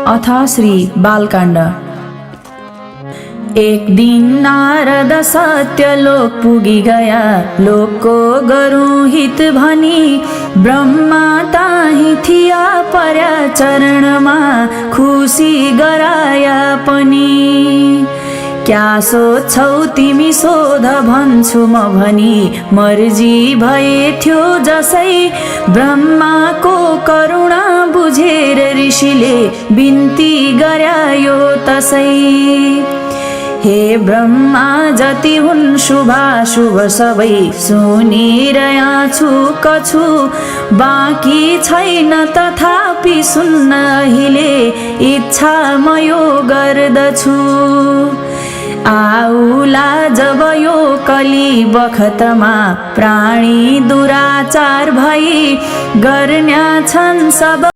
अथ श्री बालकाण्ड। एक दिन नारद सत्यलोक पुगी गया, लोकको गरौँ हित भनी ब्रह्मा ताही थिया पर्या चरणमा खुसी गराया पनि। क्या सोच्छौ तिमी सोध भन्छु म भनी, मर्जी भए थियो जसै ब्रह्माको करुणा बुझेर ऋषिले बिन्ती गर्यायो तसै। हे ब्रह्मा जति हुन् शुभाशुभ सबै सुनिरया छु कछु, बाँकी छैन तथापि सुन्न अहिले इच्छा म यो गर्दछु। आउला जब यो कली बखतमा प्राणी दुराचार भई गर्न्या छन् सब